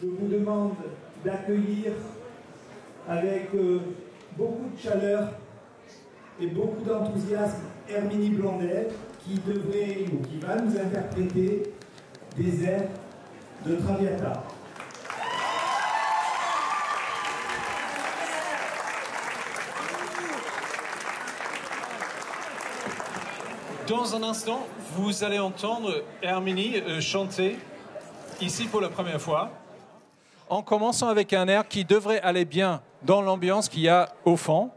je vous demande d'accueillir avec beaucoup de chaleur et beaucoup d'enthousiasme Herminie Blondet qui devrait ou qui va nous interpréter des airs de Traviata. Dans un instant, vous allez entendre Herminie chanter ici pour la première fois. En commençant avec un air qui devrait aller bien dans l'ambiance qu'il y a au fond.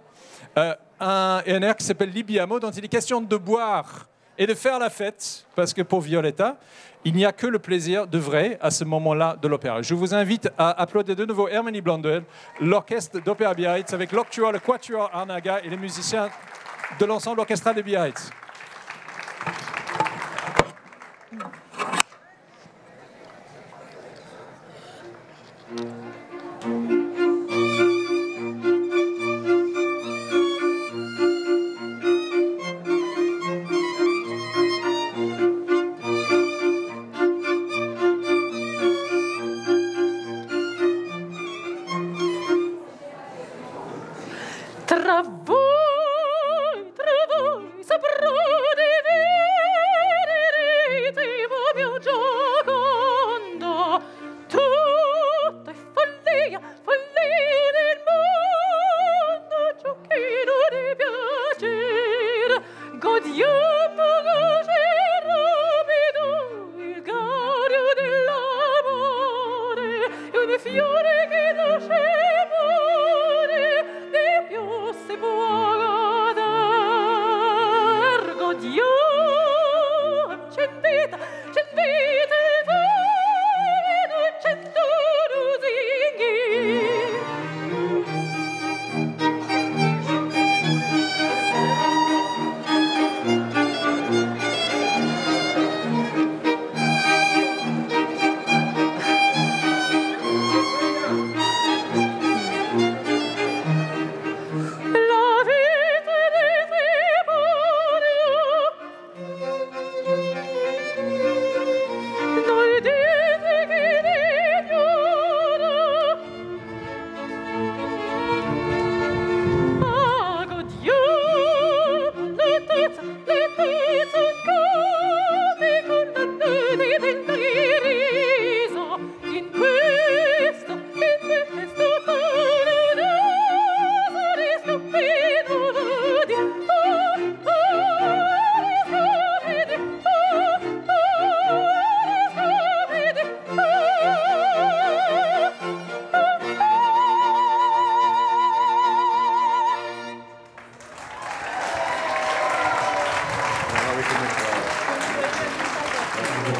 Un air qui s'appelle Libiamo, dont il est question de boire et de faire la fête, parce que pour Violetta, il n'y a que le plaisir de vrai à ce moment-là de l'opéra. Je vous invite à applaudir de nouveau Herminie Blondet, l'orchestre d'Opéra Biarritz, avec l'Octuor, le Quatuor Arnaga et les musiciens de l'ensemble orchestral de Biarritz.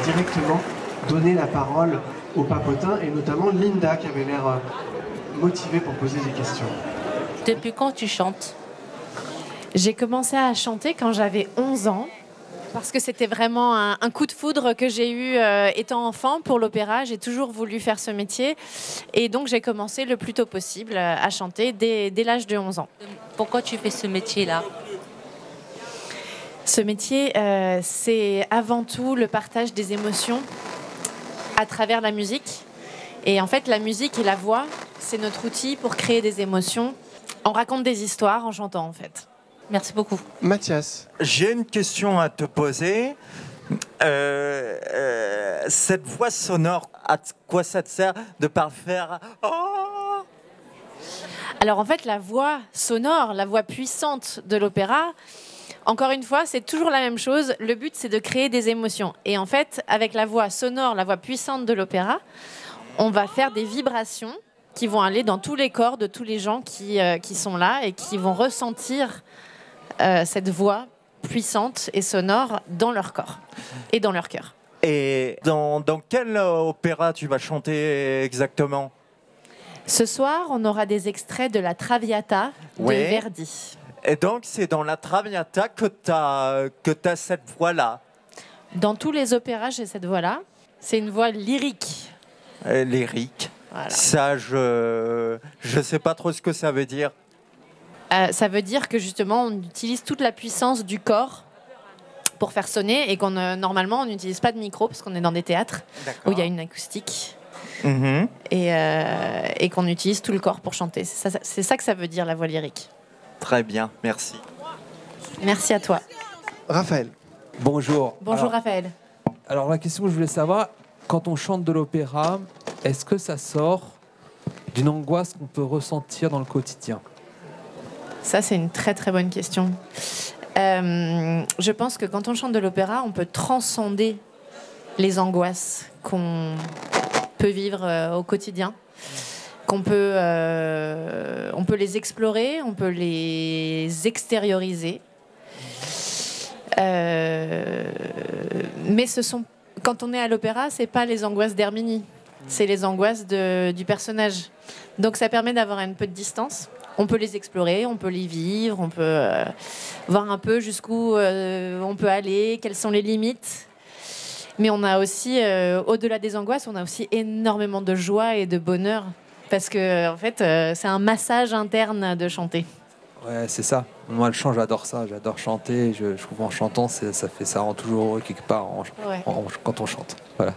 Directement donner la parole aux papotins et notamment Linda qui avait l'air motivée pour poser des questions. Depuis quand tu chantes? J'ai commencé à chanter quand j'avais 11 ans parce que c'était vraiment un coup de foudre que j'ai eu étant enfant pour l'opéra. J'ai toujours voulu faire ce métier et donc j'ai commencé le plus tôt possible à chanter dès l'âge de 11 ans. Pourquoi tu fais ce métier-là? Ce métier, c'est avant tout le partage des émotions à travers la musique. Et en fait, la musique et la voix, c'est notre outil pour créer des émotions. On raconte des histoires en chantant, en fait. Merci beaucoup. Mathias. J'ai une question à te poser. Cette voix sonore, à quoi ça te sert de parfaire? Oh, alors en fait, la voix sonore, la voix puissante de l'opéra, encore une fois, c'est toujours la même chose. Le but, c'est de créer des émotions. Et en fait, avec la voix sonore, la voix puissante de l'opéra, on va faire des vibrations qui vont aller dans tous les corps de tous les gens qui sont là et qui vont ressentir cette voix puissante et sonore dans leur corps et dans leur cœur. et dans quel opéra tu vas chanter exactement? Ce soir, on aura des extraits de la Traviata de Verdi. Et donc, c'est dans la Traviata que t'as cette voix-là. Dans tous les opéras, j'ai cette voix-là. C'est une voix lyrique. Lyrique. Voilà. Ça, je sais pas trop ce que ça veut dire. Ça veut dire que justement, on utilise toute la puissance du corps pour faire sonner et qu'on normalement, on n'utilise pas de micro parce qu'on est dans des théâtres où il y a une acoustique. Mhm. et qu'on utilise tout le corps pour chanter. C'est ça que ça veut dire la voix lyrique. Très bien, merci. Merci à toi. Raphaël. Bonjour. Bonjour Raphaël. Alors la question que je voulais savoir, quand on chante de l'opéra, est-ce que ça sort d'une angoisse qu'on peut ressentir dans le quotidien? Ça, c'est une très très bonne question. Je pense que quand on chante de l'opéra, on peut transcender les angoisses qu'on peut vivre au quotidien, on peut les explorer, on peut les extérioriser. Mais quand on est à l'opéra, c'est pas les angoisses d'Herminie, c'est les angoisses du personnage. Donc ça permet d'avoir un peu de distance. On peut les explorer, on peut les vivre, on peut voir un peu jusqu'où on peut aller, quelles sont les limites. Mais on a aussi, au-delà des angoisses, on a aussi énormément de joie et de bonheur. Parce que, en fait, c'est un massage interne de chanter. Ouais, c'est ça. Moi, le chant, j'adore ça. J'adore chanter. Je trouve en chantant, ça rend toujours heureux quelque part quand on chante. Voilà.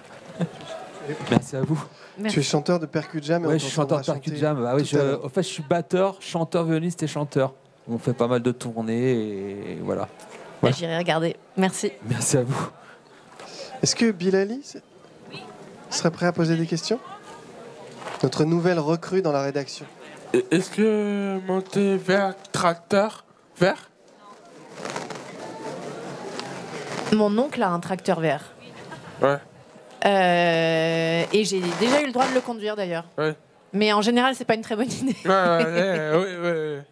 Merci à vous. Merci. Tu es chanteur de percu jam. Oui, je suis chanteur de percu jam. Bah, oui, en fait, je suis batteur, chanteur, violoniste et chanteur. On fait pas mal de tournées et voilà. Ouais. J'irai regarder. Merci. Merci à vous. Est-ce que Bilali serait prêt à poser des questions? Notre nouvelle recrue dans la rédaction. Est-ce que monter vers tracteur vert? Mon oncle a un tracteur vert. Ouais. Et j'ai déjà eu le droit de le conduire d'ailleurs. Ouais. Mais en général, c'est pas une très bonne idée. Ouais.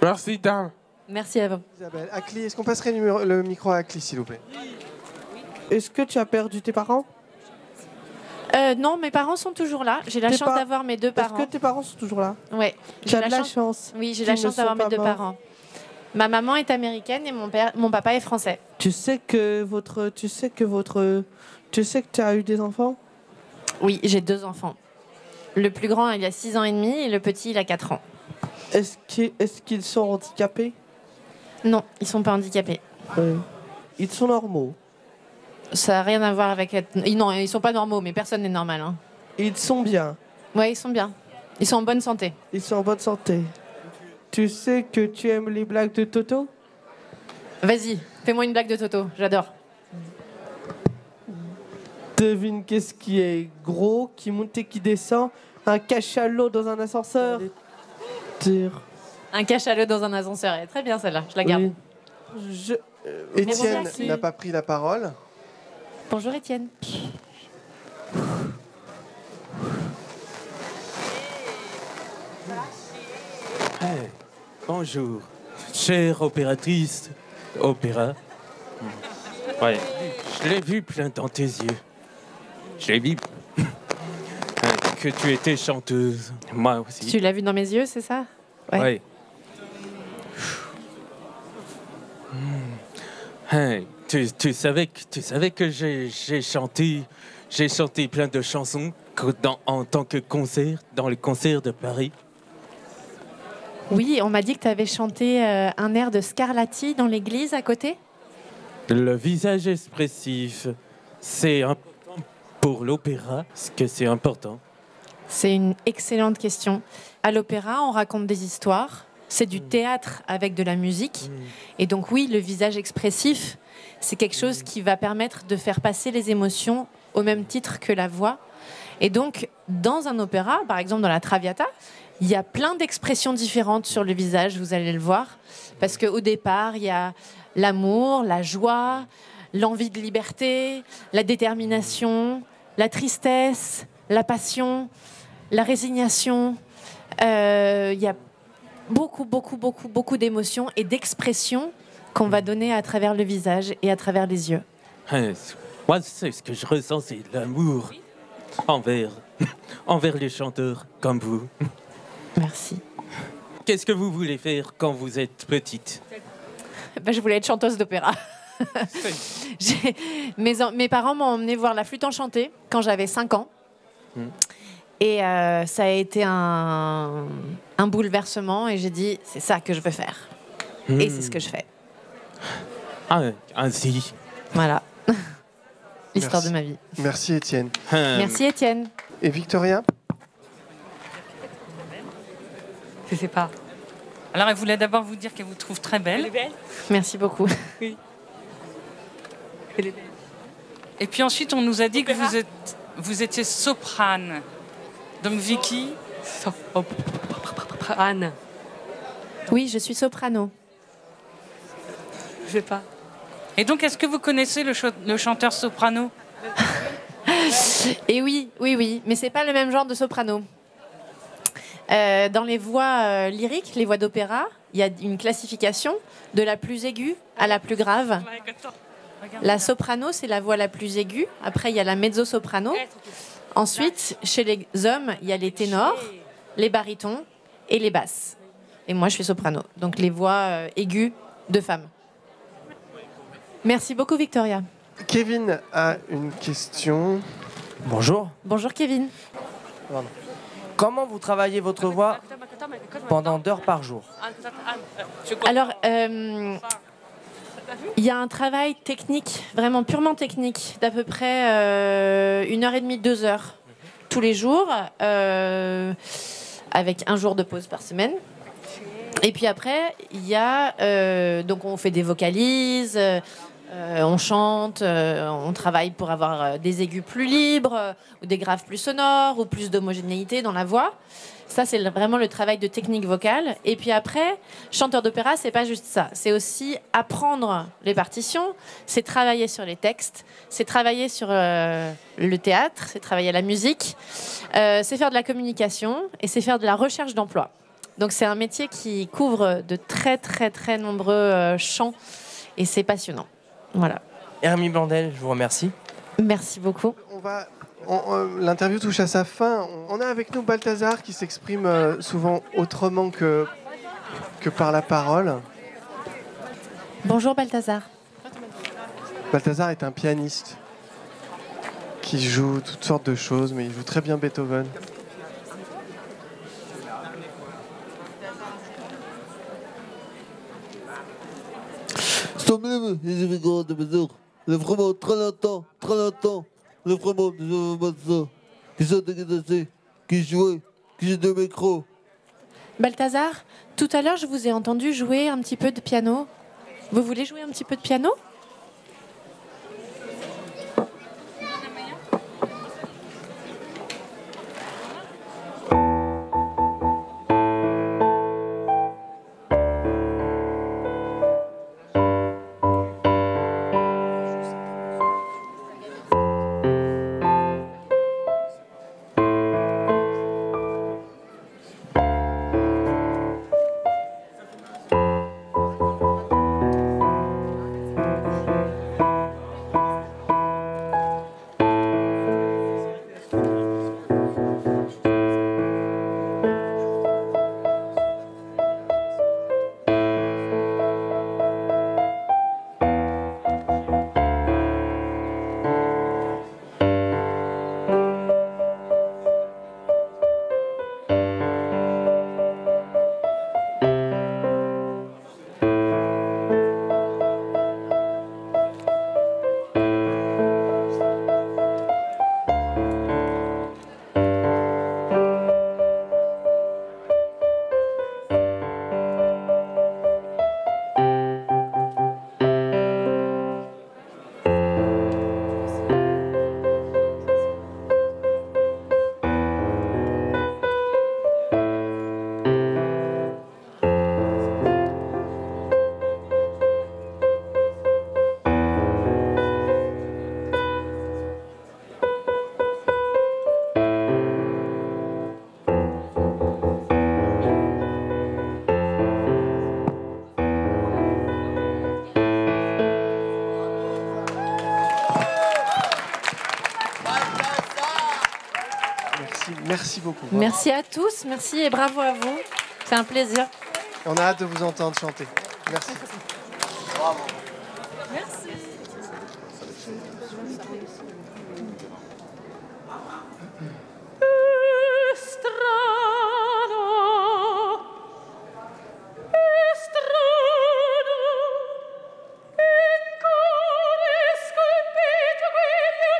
Merci, dame. Merci à vous. Isabelle, Akli, est-ce qu'on passerait le micro à Akli, s'il vous plaît? Est-ce que tu as perdu tes parents? Non, mes parents sont toujours là. J'ai la chance d'avoir mes deux parents. Est-ce que tes parents sont toujours là? Ouais. Tu as de la chance. Oui, j'ai la chance d'avoir mes deux parents. Ma maman est américaine et mon papa est français. Tu sais que tu as eu des enfants? Oui, j'ai 2 enfants. Le plus grand, il a 6 ans et demi et le petit, il a 4 ans. Est-ce qu'ils sont handicapés? Non, ils sont pas handicapés. Ils sont normaux. Ça n'a rien à voir avec être... Non, ils sont pas normaux, mais personne n'est normal. Hein. Ils sont bien. Ouais, ils sont bien. Ils sont en bonne santé. Ils sont en bonne santé. Tu sais que tu aimes les blagues de Toto? Vas-y, fais-moi une blague de Toto, j'adore. Devine qu'est-ce qui est gros, qui monte et qui descend? Un cachalot dans un ascenseur. Un cachalot dans un ascenseur. Elle est très bien celle-là, je la garde. Oui. Étienne n'a pas pris la parole. Bonjour Étienne. Hey, bonjour, chère opératrice, opéra. Ouais, je l'ai vu plein dans tes yeux. Je l'ai vu que tu étais chanteuse. Moi aussi. Tu l'as vu dans mes yeux, c'est ça? Ouais. Hey, tu savais que j'ai chanté plein de chansons en tant que concert, dans le concert de Paris. Oui, on m'a dit que tu avais chanté un air de Scarlatti dans l'église à côté. Le visage expressif, c'est important pour l'opéra. Est-ce que c'est important? C'est une excellente question. À l'opéra, on raconte des histoires. C'est du théâtre avec de la musique. Et donc oui, le visage expressif, c'est quelque chose qui va permettre de faire passer les émotions au même titre que la voix. Et donc, dans un opéra, par exemple dans la Traviata, il y a plein d'expressions différentes sur le visage, vous allez le voir. Parce qu'au départ, il y a l'amour, la joie, l'envie de liberté, la détermination, la tristesse, la passion, la résignation. Il y a beaucoup d'émotions et d'expressions qu'on va donner à travers le visage et à travers les yeux. Moi, c'est ce que je ressens, c'est l'amour envers les chanteurs comme vous. Merci. Qu'est-ce que vous voulez faire quand vous êtes petite? Je voulais être chanteuse d'opéra. Mes parents m'ont emmenée voir la flûte enchantée quand j'avais 5 ans. Et ça a été un bouleversement et j'ai dit, c'est ça que je veux faire. Et c'est ce que je fais. Ah, ainsi. Voilà. l'histoire de ma vie. Merci Étienne. Merci Étienne. Et Victoria? Je sais pas. Alors, elle voulait d'abord vous dire qu'elle vous trouve très belle. Merci beaucoup. Oui. Et puis ensuite, on nous a dit que vous étiez soprane. Donc, Vicky. Soprane. Oui, je suis soprano. Je sais pas. Et donc, est-ce que vous connaissez le chanteur soprano? Et oui, mais c'est pas le même genre de soprano. Dans les voix lyriques, les voix d'opéra, il y a une classification de la plus aiguë à la plus grave. La soprano, c'est la voix la plus aiguë. Après, il y a la mezzo-soprano. Ensuite, chez les hommes, il y a les ténors, les barytons et les basses. Et moi, je suis soprano. Donc, les voix aiguës de femmes. Merci beaucoup, Victoria. Kevin a une question. Bonjour. Bonjour, Kevin. Pardon. Comment vous travaillez votre voix pendant d'heures par jour? Alors, il y a un travail technique, vraiment purement technique, d'à peu près 1h30, 2 heures tous les jours, avec un jour de pause par semaine. Et puis après, il y a donc on fait des vocalises, on chante, on travaille pour avoir des aigus plus libres, ou des graves plus sonores, ou plus d'homogénéité dans la voix. Ça, c'est vraiment le travail de technique vocale. Et puis après, chanteur d'opéra, c'est pas juste ça. C'est aussi apprendre les partitions, c'est travailler sur les textes, c'est travailler sur le théâtre, c'est travailler la musique, c'est faire de la communication et c'est faire de la recherche d'emploi. Donc c'est un métier qui couvre de très très très nombreux champs et c'est passionnant. Voilà. Hermie Blondel, je vous remercie. Merci beaucoup. L'interview touche à sa fin. On a avec nous Balthazar qui s'exprime souvent autrement que par la parole. Bonjour Balthazar. Balthazar est un pianiste qui joue toutes sortes de choses, mais il joue très bien Beethoven. Le vraiment très longtemps, le vraiment qui jouait, qui joue de micro. Balthazar, tout à l'heure je vous ai entendu jouer un petit peu de piano. Vous voulez jouer un petit peu de piano ? Merci beaucoup. Merci à tous, merci et bravo à vous. C'est un plaisir. On a hâte de vous entendre chanter. Merci. Bravo. Merci. In cuore scolpito quegli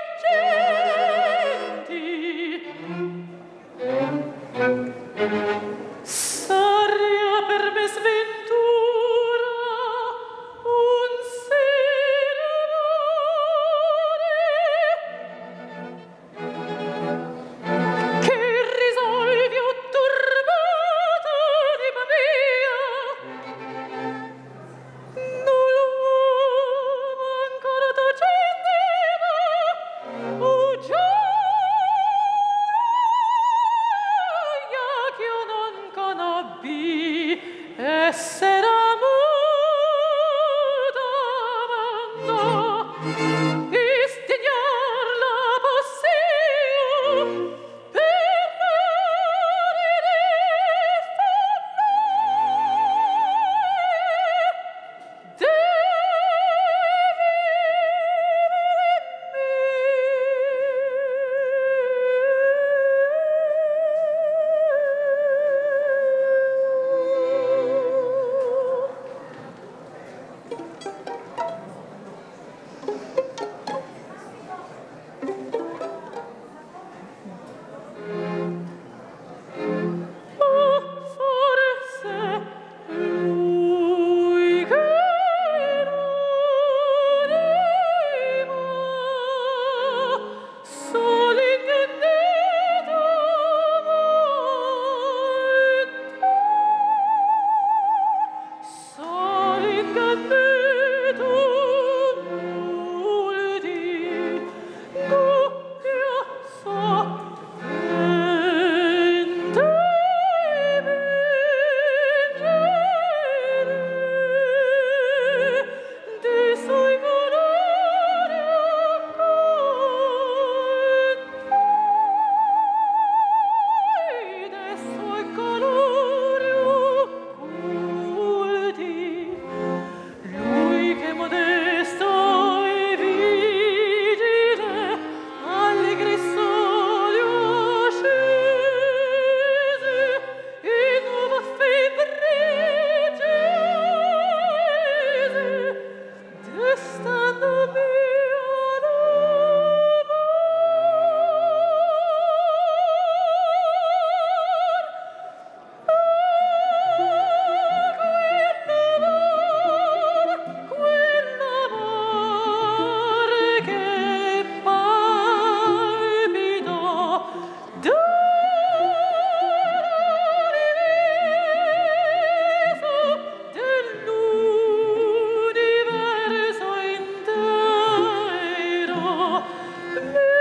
Delizia,